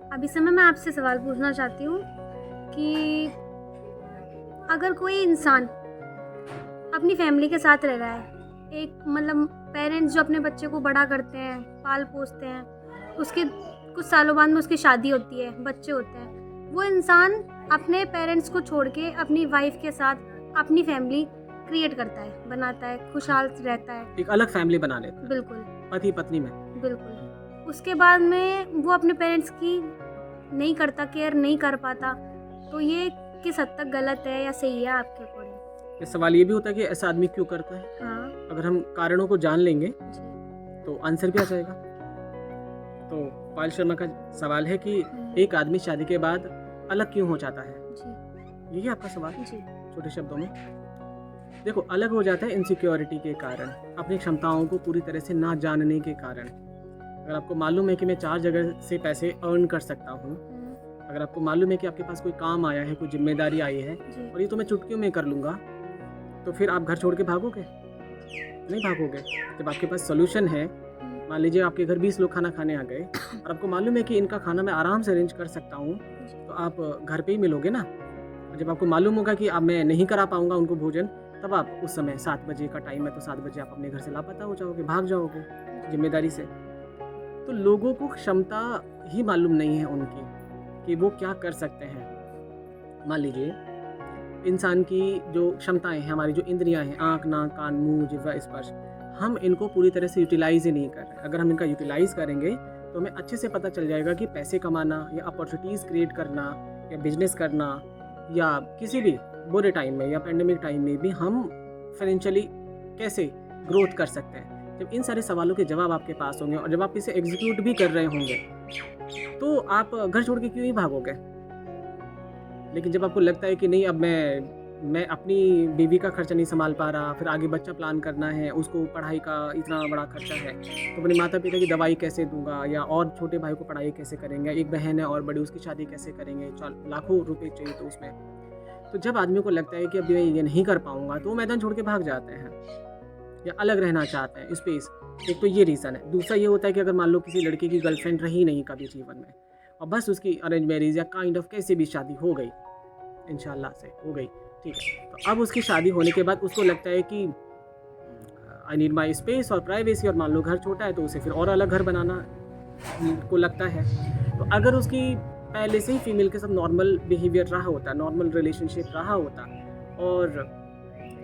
अभी समय मैं आपसे सवाल पूछना चाहती हूँ कि अगर कोई इंसान अपनी फैमिली के साथ रह रहा है, एक मतलब पेरेंट्स जो अपने बच्चे को बड़ा करते हैं, पाल पोसते हैं, उसके कुछ सालों बाद में उसकी शादी होती है, बच्चे होते हैं, वो इंसान अपने पेरेंट्स को छोड़ के अपनी वाइफ के साथ अपनी फैमिली क्रिएट करता है, बनाता है, खुशहाल रहता है। एक अलग फैमिली बना लेते हैं बिल्कुल पति पत्नी में। बिल्कुल। उसके बाद में वो अपने पेरेंट्स की नहीं करता, केयर नहीं कर पाता, तो ये किस हद तक गलत है या सही है आपके अकॉर्डिंग? ये सवाल ये भी होता है कि ऐसा आदमी क्यों करता है। हाँ अगर हम कारणों को जान लेंगे जी। तो आंसर भी आ जाएगा। तो पायल शर्मा का सवाल है कि एक आदमी शादी के बाद अलग क्यों हो जाता है, जी यही आपका सवाल। जी छोटे शब्दों में देखो, अलग हो जाता है इनसिक्योरिटी के कारण, अपनी क्षमताओं को पूरी तरह से ना जानने के कारण। अगर आपको मालूम है कि मैं 4 जगह से पैसे अर्न कर सकता हूँ, अगर आपको मालूम है कि आपके पास कोई काम आया है, कोई जिम्मेदारी आई है जी और ये तो मैं चुटकियों में कर लूँगा, तो फिर आप घर छोड़ के भागोगे? नहीं भागोगे। जब आपके पास सोल्यूशन है, मान लीजिए आपके घर 20 लोग खाना खाने आ गए और आपको मालूम है कि इनका खाना मैं आराम से अरेंज कर सकता हूँ, तो आप घर पे ही मिलोगे ना। और जब आपको मालूम होगा कि अब मैं नहीं करा पाऊँगा उनको भोजन, तब आप उस समय 7 बजे का टाइम है तो 7 बजे आप अपने घर से लापता हो जाओगे, भाग जाओगे जिम्मेदारी से। तो लोगों को क्षमता ही मालूम नहीं है उनकी कि वो क्या कर सकते हैं। मान लीजिए इंसान की जो क्षमताएं हैं, हमारी जो इंद्रियां हैं, आँख, नाक, कान, मुंह, जिह्वा, स्पर्श, हम इनको पूरी तरह से यूटिलाइज ही नहीं कर रहे। अगर हम इनका यूटिलाइज करेंगे तो हमें अच्छे से पता चल जाएगा कि पैसे कमाना या अपॉर्चुनिटीज़ क्रिएट करना या बिजनेस करना या किसी भी बुरे टाइम में या पेंडेमिक टाइम में भी हम फाइनेंशियली कैसे ग्रोथ कर सकते हैं। जब इन सारे सवालों के जवाब आपके पास होंगे और जब आप इसे एग्जीक्यूट भी कर रहे होंगे, तो आप घर छोड़ के क्यों ही भागोगे। लेकिन जब आपको लगता है कि नहीं, अब मैं अपनी बीवी का खर्चा नहीं संभाल पा रहा, फिर आगे बच्चा प्लान करना है, उसको पढ़ाई का इतना बड़ा खर्चा है, तो अपने माता पिता की दवाई कैसे दूंगा, या और छोटे भाई को पढ़ाई कैसे करेंगे, एक बहन है और बड़ी, उसकी शादी कैसे करेंगे, लाखों रुपए चाहिए तो उसमें। तो जब आदमी को लगता है कि अब मैं ये नहीं कर पाऊंगा, तो वो मैदान छोड़ के भाग जाते हैं या अलग रहना चाहते हैं, स्पेस। एक तो ये रीज़न है। दूसरा ये होता है कि अगर मान लो किसी लड़के की गर्लफ्रेंड रही नहीं कभी जीवन में, और बस उसकी अरेंज मैरिज या काइंड ऑफ कैसे भी शादी हो गई, इंशाल्लाह से हो गई, ठीक है, तो अब उसकी शादी होने के बाद उसको लगता है कि आई नीड माई स्पेस और प्राइवेसी, और मान लो घर छोटा है तो उसे फिर और अलग घर बनाना को लगता है। तो अगर उसकी पहले से ही फीमेल के साथ नॉर्मल बिहेवियर रहा होता, नॉर्मल रिलेशनशिप रहा होता और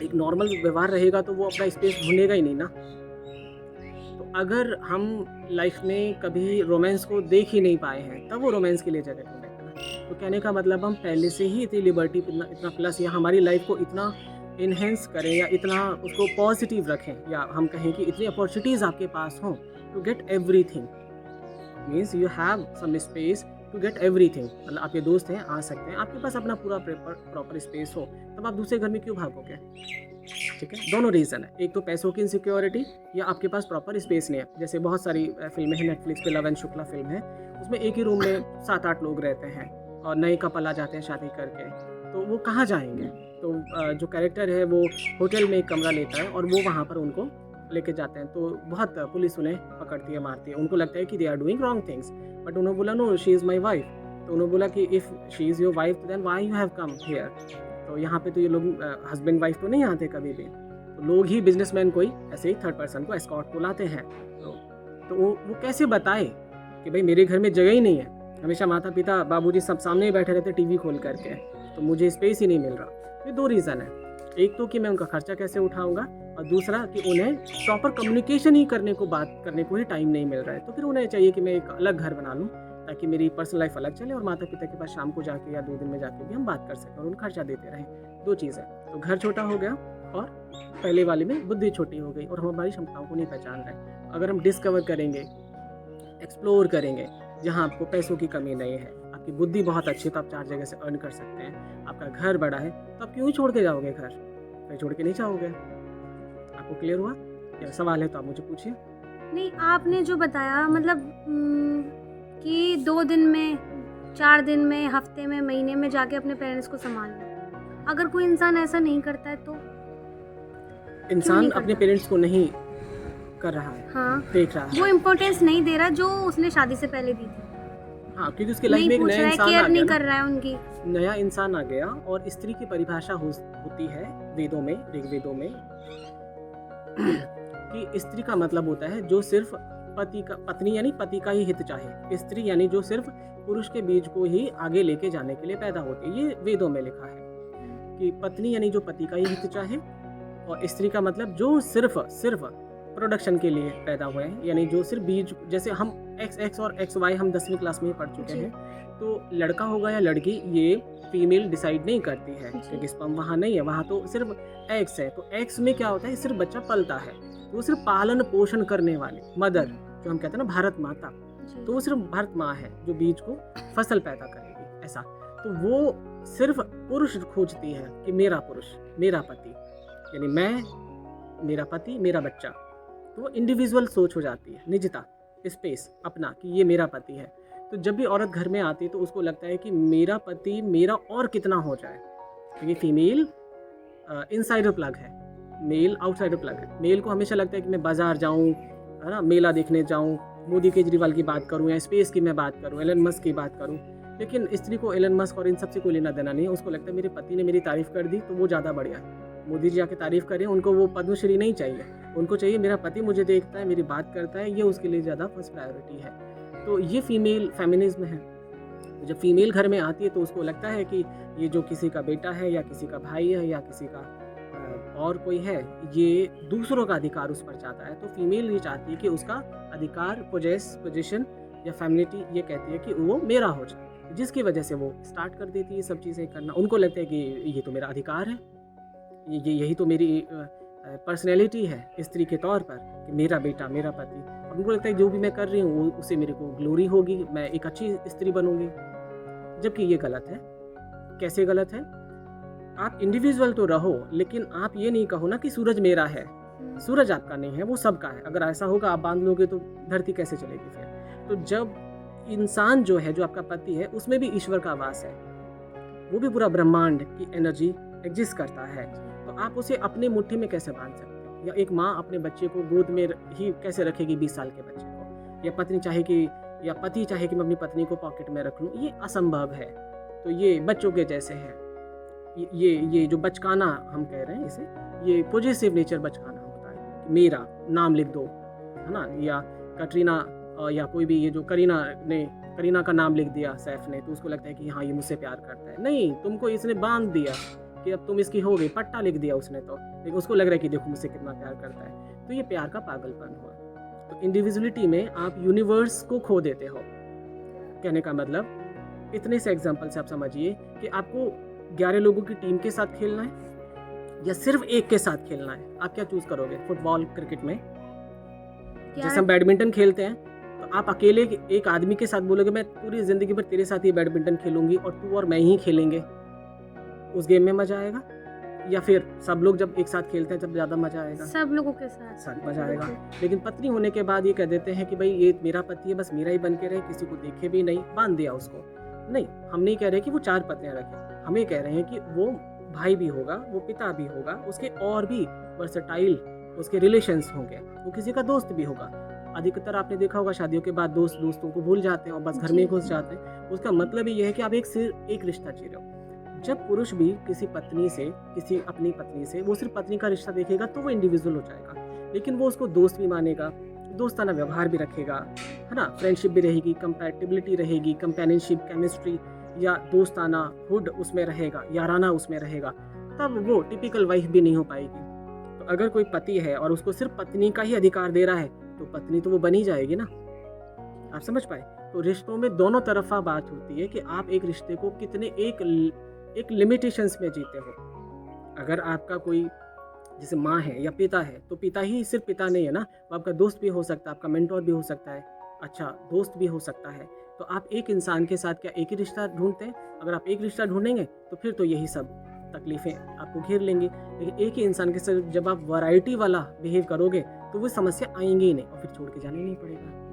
एक नॉर्मल व्यवहार रहेगा, तो वो अपना स्पेस ढूंढेगा ही नहीं ना। तो अगर हम लाइफ में कभी रोमांस को देख ही नहीं पाए हैं, तब वो रोमांस के लिए जगह ढूंढेगा ना। तो कहने का मतलब हम पहले से ही इतनी लिबर्टी, इतना प्लस, या हमारी लाइफ को इतना इन्हेंस करें या इतना उसको पॉजिटिव रखें, या हम कहें कि इतनी अपॉर्चुनिटीज़ आपके पास हों to get everything. Means you have some space to get everything. मतलब आपके दोस्त हैं, आ सकते हैं, आपके पास अपना पूरा प्रॉपर स्पेस हो, तब आप दूसरे घर में क्यों भागोगे। ठीक है, दोनों रीज़न है। एक तो पैसों की इनसिक्योरिटी, या आपके पास प्रॉपर स्पेस नहीं है। जैसे बहुत सारी फिल्में हैं नेटफ्लिक्स पे, लव एंड शुक्ला फिल्म है, उसमें एक ही रूम में 7-8 लोग रहते हैं और नए कपल आ जाते हैं शादी करके, तो वो कहाँ जाएंगे। तो जो कैरेक्टर है वो होटल में एक कमरा लेता है और वो वहाँ पर उनको लेके जाते हैं। तो बहुत पुलिस उन्हें पकड़ती है, मारती है, उनको लगता है कि they are doing wrong things, but उन्होंने बोला no, she is my wife. तो उन्होंने बोला कि if she is your wife then why you have come here. तो यहाँ पे तो ये लोग हस्बैंड वाइफ तो नहीं आते कभी भी, तो लोग ही बिजनेसमैन कोई ऐसे ही थर्ड पर्सन को एस्कॉर्ट को लाते हैं। तो वो कैसे बताए कि भाई मेरे घर में जगह ही नहीं है, हमेशा माता पिता बाबूजी सब सामने ही बैठे रहते टीवी खोल करके, तो मुझे स्पेस ही नहीं मिल रहा। ये 2 रीज़न है। एक तो कि मैं उनका खर्चा कैसे उठाऊंगा, और दूसरा कि उन्हें प्रॉपर कम्युनिकेशन ही करने को, बात करने को ही टाइम नहीं मिल रहा है। तो फिर उन्हें चाहिए कि मैं एक अलग घर बना लूँ ताकि मेरी पर्सनल लाइफ अलग चले और माता पिता के पास शाम को जाके या 2 दिन में जाके भी हम बात कर सकें और उन्हें खर्चा देते रहें। 2 चीज़ें, तो घर छोटा हो गया और पहले वाले में बुद्धि छोटी हो गई और हम हमारी क्षमताओं को नहीं पहचान रहे। अगर हम डिस्कवर करेंगे, एक्सप्लोर करेंगे, जहाँ आपको पैसों की कमी नहीं है, आपकी बुद्धि बहुत अच्छी है, तो आप 4 जगह से अर्न कर सकते हैं, आपका घर बड़ा है, तो आप क्यों ही छोड़ के जाओगे घर। फिर छोड़ के नहीं जाओगे। आपको क्लियर हुआ? या सवाल है तो आप मुझे पूछिए। नहीं, आपने जो बताया मतलब कि 2 दिन में, 4 दिन में, हफ्ते में, महीने में जाके अपने पेरेंट्स को संभालना, अगर कोई इंसान ऐसा नहीं करता है तो इंसान नहीं अपने करता? पेरेंट्स को नहीं कर रहा है, हाँ, देख रहा है। वो इम्पोर्टेंस नहीं दे रहा जो उसने शादी से पहले दी थी। हाँ, क्योंकि उसकी लाइफ नहीं में एक पूछ नया रहा है, इंसान आ केयर गया नहीं ना, कर रहा है उनकी। नया इंसान आ गया। और स्त्री की परिभाषा होती है वेदों में, ऋग्वेदों में कि स्त्री का मतलब होता है जो सिर्फ पत्नी यानी पति का ही हित चाहे। स्त्री यानी जो सिर्फ पुरुष के बीज को ही आगे लेके जाने के लिए पैदा होती है। ये वेदों में लिखा है कि पत्नी यानी जो पति का ही हित चाहे, और स्त्री का मतलब जो सिर्फ प्रोडक्शन के लिए पैदा हुए हैं, यानी जो सिर्फ बीज, जैसे हम XX और XY हम 10वीं क्लास में ही पढ़ चुके जी। हैं, तो लड़का होगा या लड़की ये फीमेल डिसाइड नहीं करती है, जी। क्योंकि स्पर्म वहाँ नहीं है, वहाँ तो सिर्फ एग्स है। तो एग्स में क्या होता है, सिर्फ बच्चा पलता है, तो वो सिर्फ पालन पोषण करने वाली मदर, जो हम कहते हैं ना भारत माता, जी। तो वो सिर्फ भारत माँ है जो बीज को फसल पैदा करेगी, ऐसा। तो वो सिर्फ पुरुष खोजती है कि मेरा पुरुष, मेरा पति, यानी मैं, मेरा पति, मेरा बच्चा। तो वो इंडिविजुअल सोच हो जाती है, निजता, स्पेस अपना, कि ये मेरा पति है। तो जब भी औरत घर में आती है तो उसको लगता है कि मेरा पति मेरा और कितना हो जाए, क्योंकि फीमेल इनसाइडर प्लग है, मेल आउटसाइडर प्लग है। मेल को हमेशा लगता है कि मैं बाजार जाऊं, है ना, मेला देखने जाऊं, मोदी केजरीवाल की बात करूं, या स्पेस की मैं बात करूं, एलन मस्क की बात करूं। लेकिन स्त्री को एलन मस्क और इन सबसे कोई लेना देना नहीं है। उसको लगता है मेरे पति ने मेरी तारीफ कर दी तो वो ज़्यादा बढ़िया है। मोदी जी आके तारीफ करें, उनको वो पद्मश्री नहीं चाहिए, उनको चाहिए मेरा पति मुझे देखता है, मेरी बात करता है, ये उसके लिए ज़्यादा फर्स्ट प्रायोरिटी है। तो ये फीमेल फेमिनिज्म है। जब फीमेल घर में आती है तो उसको लगता है कि ये जो किसी का बेटा है या किसी का भाई है या किसी का और कोई है, ये दूसरों का अधिकार उस पर चाहता है। तो फीमेल ये चाहती है कि उसका अधिकार, पोजीशन या फैमिलिटी ये कहती है कि वो मेरा हो जाए, जिसकी वजह से वो स्टार्ट कर देती है सब चीज़ें करना। उनको लगता है कि ये तो मेरा अधिकार है, यही तो मेरी पर्सनैलिटी है स्त्री के तौर पर, कि मेरा बेटा, मेरा पति। और उनको लगता है जो भी मैं कर रही हूँ उससे मेरे को ग्लोरी होगी, मैं एक अच्छी स्त्री बनूंगी। जबकि ये गलत है। कैसे गलत है? आप इंडिविजुअल तो रहो, लेकिन आप ये नहीं कहो ना कि सूरज मेरा है। सूरज आपका नहीं है, वो सबका है। अगर ऐसा होगा आप बांध लोगे तो धरती कैसे चलेगी फिर? तो जब इंसान जो है, जो आपका पति है, उसमें भी ईश्वर का वास है, वो भी पूरा ब्रह्मांड की एनर्जी एग्जिस्ट करता है। तो आप उसे अपने मुट्ठी में कैसे बांध सकते हैं? या एक माँ अपने बच्चे को गोद में ही कैसे रखेगी 20 साल के बच्चे को? या पत्नी चाहे कि, या पति चाहे कि मैं अपनी पत्नी को पॉकेट में रख लूँ, ये असंभव है। तो ये बच्चों के जैसे है। ये जो बचकाना हम कह रहे हैं इसे, ये पॉजिटिव नेचर बचकाना होता है कि मेरा नाम लिख दो, है ना, या कटरीना या कोई भी, ये जो करीना का नाम लिख दिया सैफ ने, तो उसको लगता है कि हाँ ये मुझसे प्यार करता है। नहीं, तुमको इसने बांध दिया कि अब तुम इसकी हो गई, पट्टा लिख दिया उसने, तो लेकिन उसको लग रहा है कि देखो मुझसे कितना प्यार करता है। तो ये प्यार का पागलपन हुआ। तो इंडिविजुअलिटी में आप यूनिवर्स को खो देते हो। कहने का मतलब, इतने से एग्जाम्पल से आप समझिए कि आपको 11 लोगों की टीम के साथ खेलना है या सिर्फ एक के साथ खेलना है। आप क्या चूज करोगे? फुटबॉल, क्रिकेट में जैसे हम बैडमिंटन खेलते हैं, तो आप अकेले एक आदमी के साथ बोलोगे मैं पूरी जिंदगी भर तेरे साथ ही बैडमिंटन खेलूंगी और तू और मैं ही खेलेंगे, उस गेम में मजा आएगा? या फिर सब लोग जब एक साथ खेलते हैं तब ज्यादा मजा आएगा? सब लोगों के साथ मजा आएगा। लेकिन पत्नी होने के बाद ये कह देते हैं कि भाई ये मेरा पति है, बस मेरा ही बन के रहे, किसी को देखे भी नहीं, बांध दिया उसको। नहीं, हम नहीं कह रहे कि वो 4 पत्नियां रखे, हमें कह रहे हैं कि वो भाई भी होगा, वो पिता भी होगा, उसके और भी वर्सेटाइल उसके रिलेशंस होंगे, वो किसी का दोस्त भी होगा। अधिकतर आपने देखा होगा शादियों के बाद दोस्तों को भूल जाते हैं और बस घर में घुस जाते हैं। उसका मतलब ये है कि आप एक रिश्ता जी रहे हो। जब पुरुष भी किसी अपनी पत्नी से वो सिर्फ पत्नी का रिश्ता देखेगा तो वो इंडिविजुअल हो जाएगा, लेकिन वो उसको दोस्त भी मानेगा, दोस्ताना व्यवहार भी रखेगा, है ना, फ्रेंडशिप भी रहेगी, कंपैटिबिलिटी रहेगी, कंपेनियनशिप, केमिस्ट्री या दोस्ताना हुड उसमें रहेगा, याराना उसमें रहेगा, तब वो टिपिकल वाइफ भी नहीं हो पाएगी। तो अगर कोई पति है और उसको सिर्फ पत्नी का ही अधिकार दे रहा है तो पत्नी तो वो बनी जाएगी ना। आप समझ पाए? तो रिश्तों में दोनों तरफा बात होती है कि आप एक रिश्ते को कितने एक लिमिटेशंस में जीते हो। अगर आपका कोई जैसे माँ है या पिता है, तो पिता ही सिर्फ पिता नहीं है ना, वो आपका दोस्त भी हो सकता है, आपका मेंटोर भी हो सकता है, अच्छा दोस्त भी हो सकता है। तो आप एक इंसान के साथ क्या एक ही रिश्ता ढूंढते हैं? अगर आप एक रिश्ता ढूंढेंगे तो फिर तो यही सब तकलीफ़ें आपको घेर लेंगी। लेकिन एक ही इंसान के साथ जब आप वैरायटी वाला बिहेव करोगे तो वो समस्या आएंगी ही नहीं और फिर छोड़ के जाना नहीं पड़ेगा।